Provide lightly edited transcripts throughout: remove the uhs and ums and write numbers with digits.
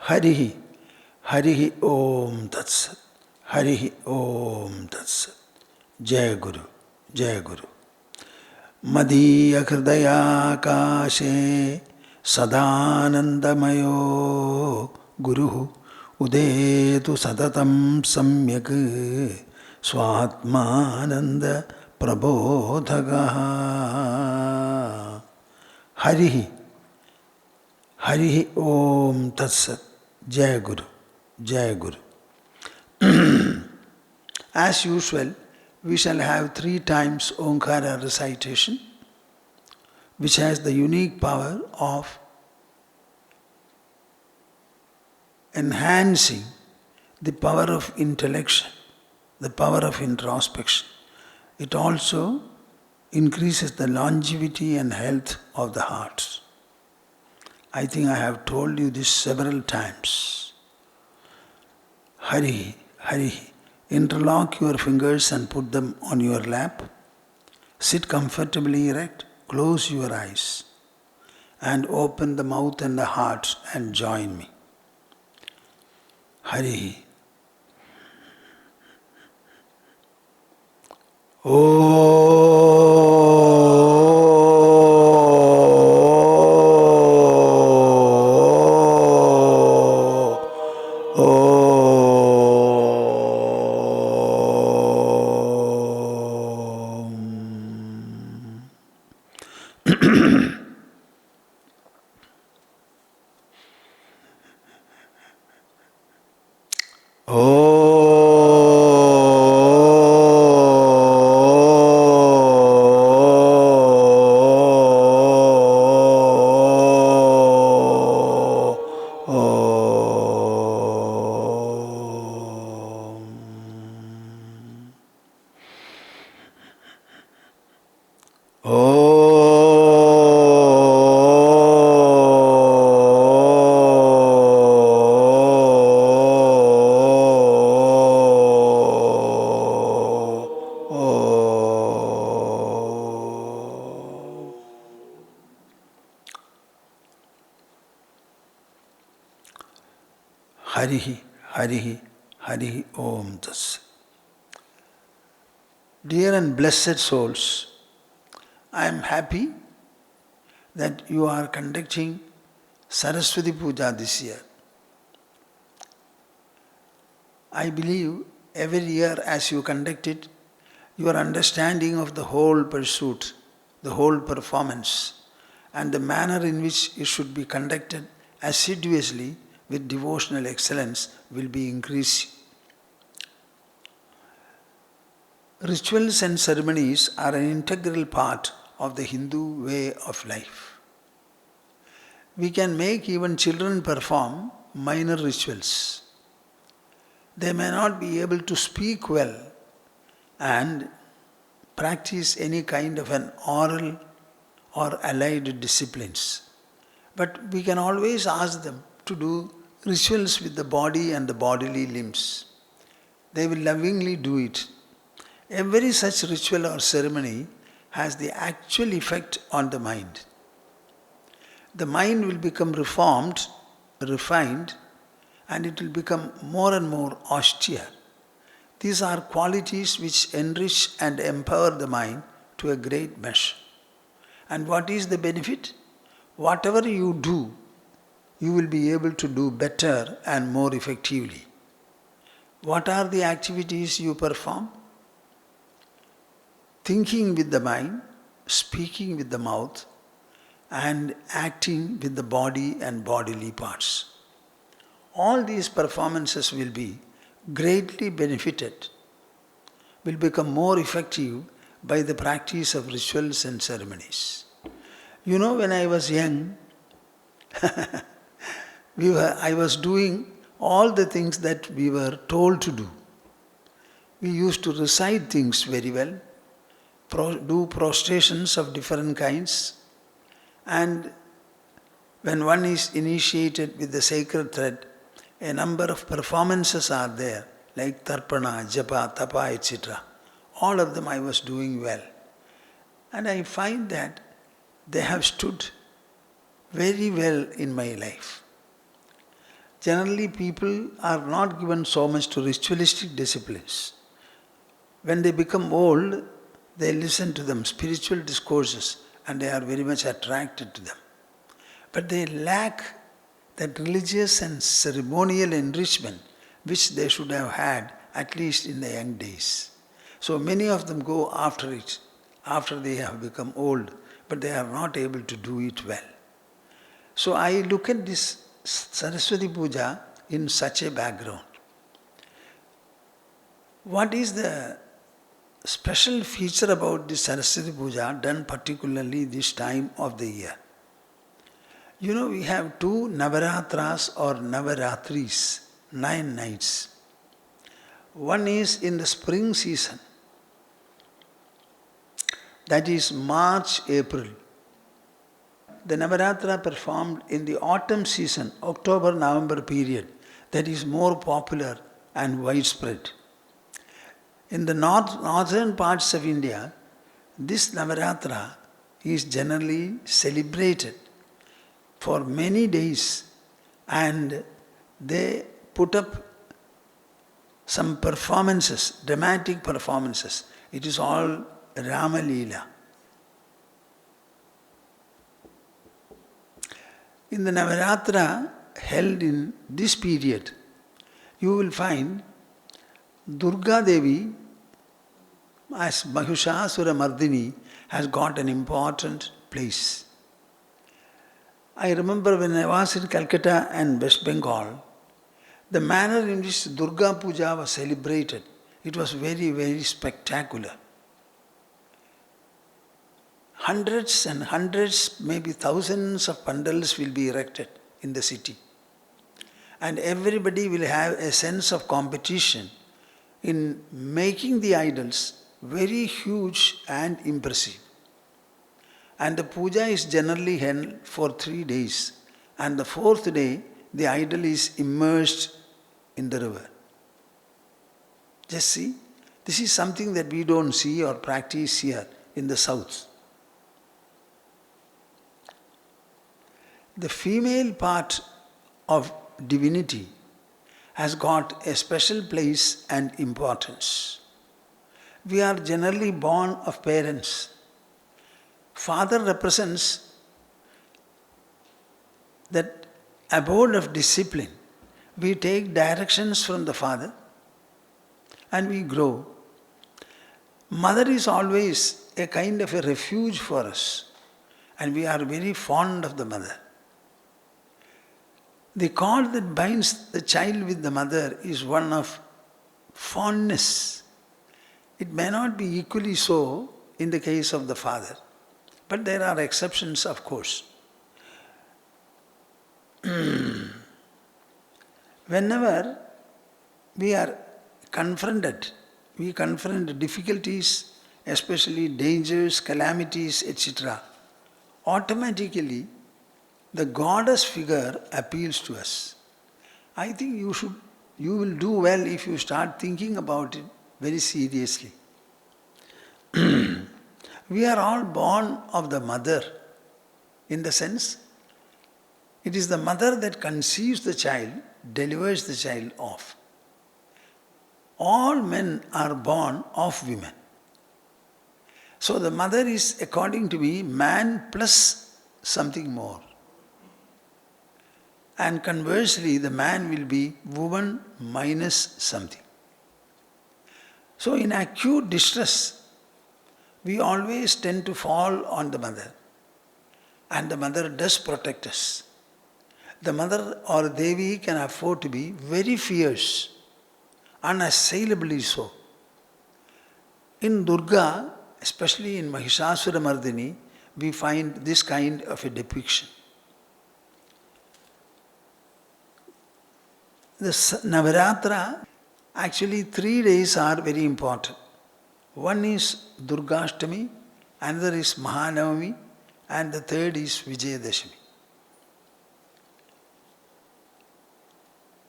Harihi, Harihi Om Tat Sat, Harihi Om Tat Sat. Jai Guru, Jai Guru. Madhiya Hridaya Kashe Sadanandamayo Guruhu Udetu Satatam Samyak Swatmananda Prabodhagaha. Harihi, Harihi Om Tat Sat. Jai Guru, Jai Guru. As usual, we shall have 3 times Omkara recitation, which has the unique power of enhancing the power of intellection, the power of introspection. It also increases the longevity and health of the heart. I think I have told you this several times. Hari, Hari. Interlock your fingers and put them on your lap. Sit comfortably erect, close your eyes, and open the mouth and the heart and join me. Hari. Harihi, Harihi, Harihi Om Tat Sat. Dear and blessed souls, I am happy that you are conducting Saraswati Pooja this year. I believe every year as you conduct it, your understanding of the whole pursuit, the whole performance, and the manner in which it should be conducted assiduously with devotional excellence will be increasing. Rituals and ceremonies are an integral part of the Hindu way of life. We can make even children perform minor rituals. They may not be able to speak well and practice any kind of an oral or allied disciplines. But we can always ask them to do rituals with the body and the bodily limbs. They will lovingly do it. Every such ritual or ceremony has the actual effect on the mind. The mind will become reformed, refined, and it will become more and more austere. These are qualities which enrich and empower the mind to a great measure. And what is the benefit? Whatever you do, you will be able to do better and more effectively. What are the activities you perform? Thinking with the mind, speaking with the mouth, and acting with the body and bodily parts. All these performances will be greatly benefited, will become more effective by the practice of rituals and ceremonies. You know, when I was young, I was doing all the things that we were told to do. We used to recite things very well, do prostrations of different kinds, and when one is initiated with the sacred thread, a number of performances are there, like tarpana, japa, tapa, etc. All of them I was doing well. And I find that they have stood very well in my life. generally people are not given so much to ritualistic disciplines. When they become old, they listen to them, spiritual discourses, and they are very much attracted to them. But they lack that religious and ceremonial enrichment which they should have had at least in the young days. So many of them go after it, after they have become old, but they are not able to do it well. So I look at this Saraswati Pooja in such a background. What is the special feature about this Saraswati Pooja done particularly this time of the year? You know, we have 2 Navaratras or Navaratris, 9 nights. One is in the spring season, that is March, April. The Navaratra performed in the autumn season, October-November period, that is more popular and widespread. In the northern parts of India, this Navaratra is generally celebrated for many days, and they put up some performances, dramatic performances. It is all Rama Leela. In the Navaratra held in this period, you will find Durga Devi as Mahishasura Mardini has got an important place. I remember when I was in Calcutta and West Bengal, the manner in which Durga Puja was celebrated, it was very, very spectacular. Hundreds and hundreds, maybe thousands of pandals will be erected in the city. And everybody will have a sense of competition in making the idols very huge and impressive. And the puja is generally held for 3 days. And the 4th day, the idol is immersed in the river. Just see, this is something that we don't see or practice here in the south. The female part of divinity has got a special place and importance. We are generally born of parents. Father represents that abode of discipline. We take directions from the father and we grow. Mother is always a kind of a refuge for us, and we are very fond of the mother. The cord that binds the child with the mother is one of fondness. It may not be equally so in the case of the father, but there are exceptions, of course. Whenever we are confronted, we confront difficulties, especially dangers, calamities, etc., automatically the goddess figure appeals to us. I think you will do well if you start thinking about it very seriously. We are all born of the mother, in the sense, it is the mother that conceives the child, delivers the child off. All men are born of women. So the mother is, according to me, man plus something more. And conversely, the man will be woman minus something. So in acute distress, we always tend to fall on the mother. And the mother does protect us. The mother or Devi can afford to be very fierce, unassailably so. In Durga, especially in Mahishasura Mardini, we find this kind of a depiction. The Navaratra, actually 3 days are very important. One is Durgashtami, another is Mahanavami, and the third is Vijayadashami.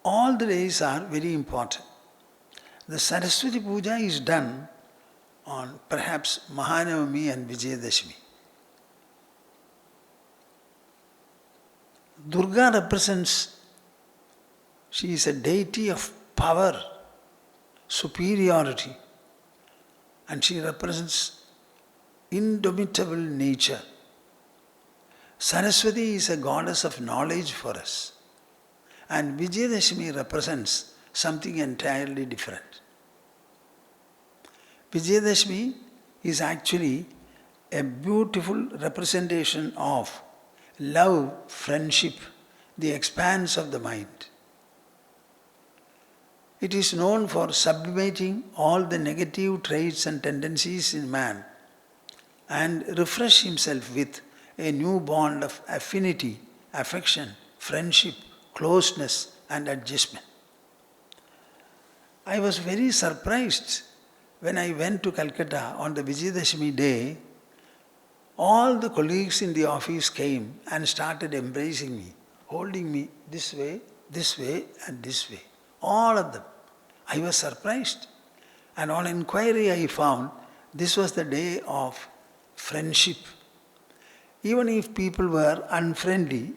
All the days are very important. The Saraswati Pooja is done on perhaps Mahanavami and Vijayadashami. Durga represents She is a deity of power, superiority, and she represents indomitable nature. Saraswati is a goddess of knowledge for us, and Vijayadashami represents something entirely different. Vijayadashami is actually a beautiful representation of love, friendship, the expanse of the mind. It is known for sublimating all the negative traits and tendencies in man and refresh himself with a new bond of affinity, affection, friendship, closeness and adjustment. I was very surprised when I went to Calcutta on the Vijayadashami day. All the colleagues in the office came and started embracing me, holding me this way and this way. All of them. I was surprised. And on inquiry I found this was the day of friendship. Even if people were unfriendly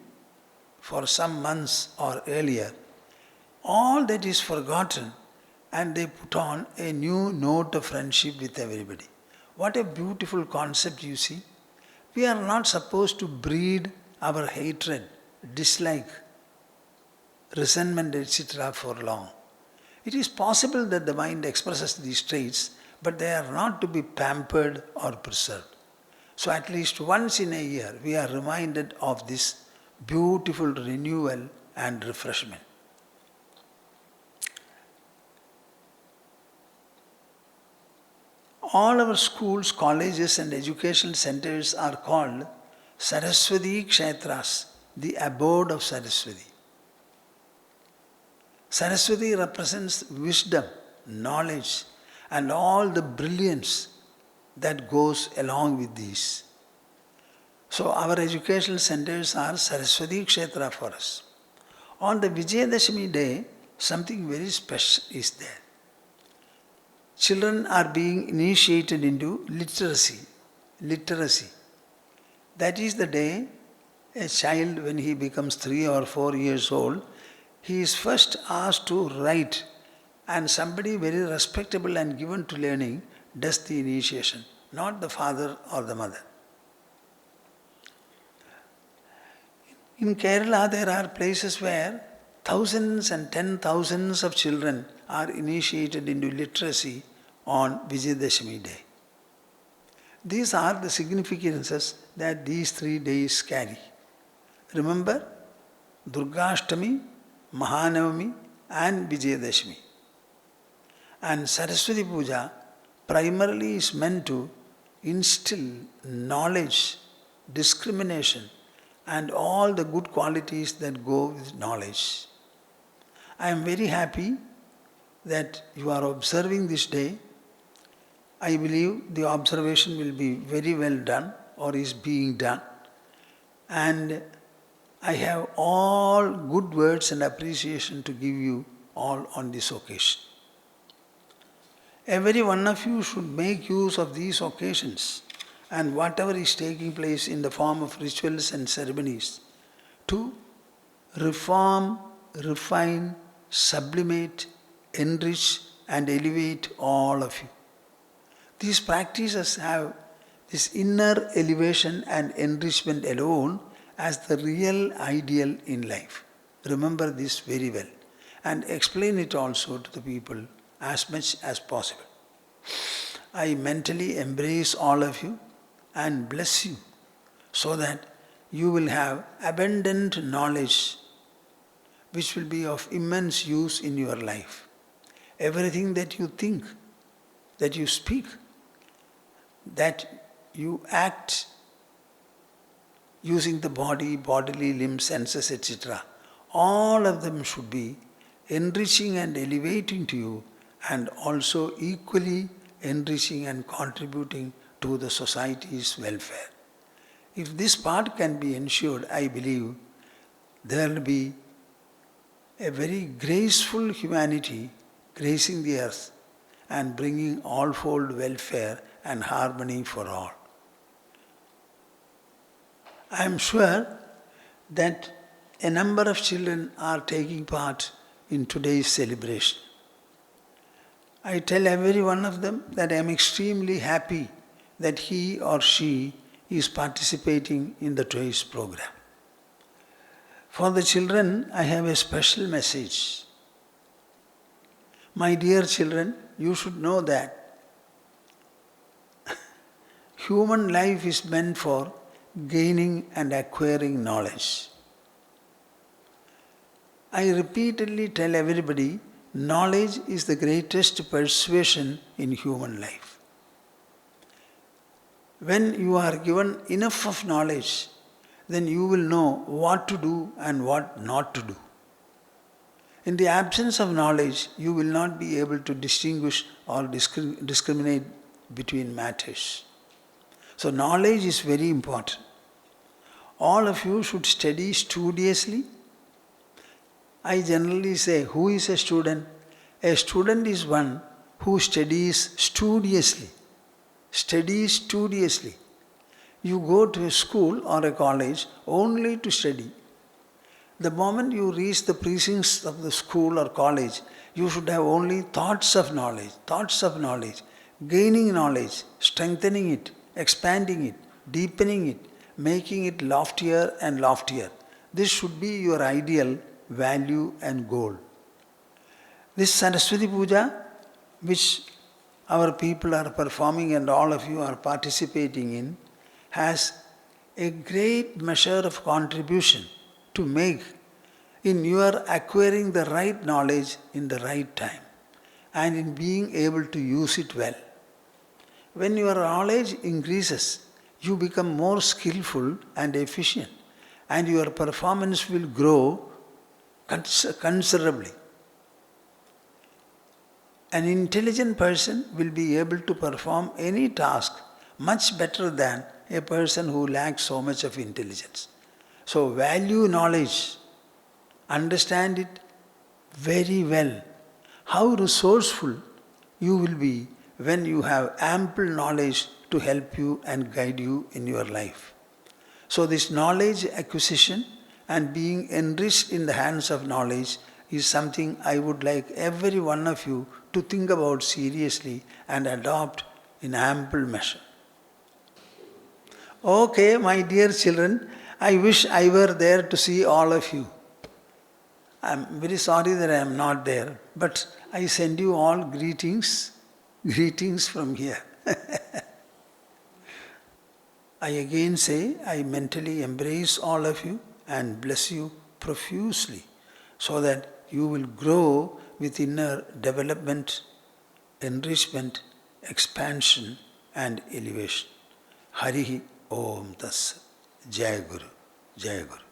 for some months or earlier, all that is forgotten and they put on a new note of friendship with everybody. What a beautiful concept, you see. We are not supposed to breed our hatred, dislike, resentment, etc. for long. It is possible that the mind expresses these traits, but they are not to be pampered or preserved. So at least once in a year, we are reminded of this beautiful renewal and refreshment. All our schools, colleges and educational centers are called Saraswati Kshetras, the abode of Saraswati. Saraswati represents wisdom, knowledge and all the brilliance that goes along with these. So our educational centers are Saraswati Kshetra for us. On the Vijayadashami day, something very special is there. Children are being initiated into literacy. That is the day a child, when he becomes 3 or 4 years old, he is first asked to write, and somebody very respectable and given to learning does the initiation, not the father or the mother. In Kerala, there are places where thousands and 10,000s of children are initiated into literacy on Vijayadashami day. These are the significances that these 3 days carry. Remember, Durgashtami, Mahanavami and Vijayadashami. And Saraswati Pooja primarily is meant to instill knowledge, discrimination and all the good qualities that go with knowledge. I am very happy that you are observing this day. I believe the observation will be very well done or is being done. And I have all good words and appreciation to give you all on this occasion. Every one of you should make use of these occasions and whatever is taking place in the form of rituals and ceremonies to reform, refine, sublimate, enrich and elevate all of you. These practices have this inner elevation and enrichment alone as the real ideal in life. Remember this very well and explain it also to the people as much as possible. I mentally embrace all of you and bless you so that you will have abundant knowledge which will be of immense use in your life. Everything that you think, that you speak, that you act using the body, bodily limbs, senses, etc. All of them should be enriching and elevating to you and also equally enriching and contributing to the society's welfare. If this part can be ensured, I believe there will be a very graceful humanity gracing the earth and bringing all-fold welfare and harmony for all. I am sure that a number of children are taking part in today's celebration. I tell every one of them that I am extremely happy that he or she is participating in the today's program. For the children, I have a special message. My dear children, you should know that human life is meant for gaining and acquiring knowledge. I repeatedly tell everybody, knowledge is the greatest persuasion in human life. When you are given enough of knowledge, then you will know what to do and what not to do. In the absence of knowledge, you will not be able to distinguish or discriminate between matters. So knowledge is very important. All of you should study studiously. I generally say, who is a student? A student is one who studies studiously. Studies studiously. You go to a school or a college only to study. The moment you reach the precincts of the school or college, you should have only thoughts of knowledge, gaining knowledge, strengthening it, expanding it, deepening it, making it loftier and loftier. This should be your ideal value and goal. This Saraswati Pooja, which our people are performing and all of you are participating in, has a great measure of contribution to make in your acquiring the right knowledge in the right time and in being able to use it well. When your knowledge increases, you become more skillful and efficient, and your performance will grow considerably. An intelligent person will be able to perform any task much better than a person who lacks so much of intelligence. So value knowledge, understand it very well. How resourceful you will be when you have ample knowledge to help you and guide you in your life. So this knowledge acquisition and being enriched in the hands of knowledge is something I would like every one of you to think about seriously and adopt in ample measure. Okay, my dear children, I wish I were there to see all of you. I am very sorry that I am not there, but I send you all greetings from here. I again say, I mentally embrace all of you and bless you profusely so that you will grow with inner development, enrichment, expansion and elevation. Harihi Om Tassat. Jai Guru. Jai Guru.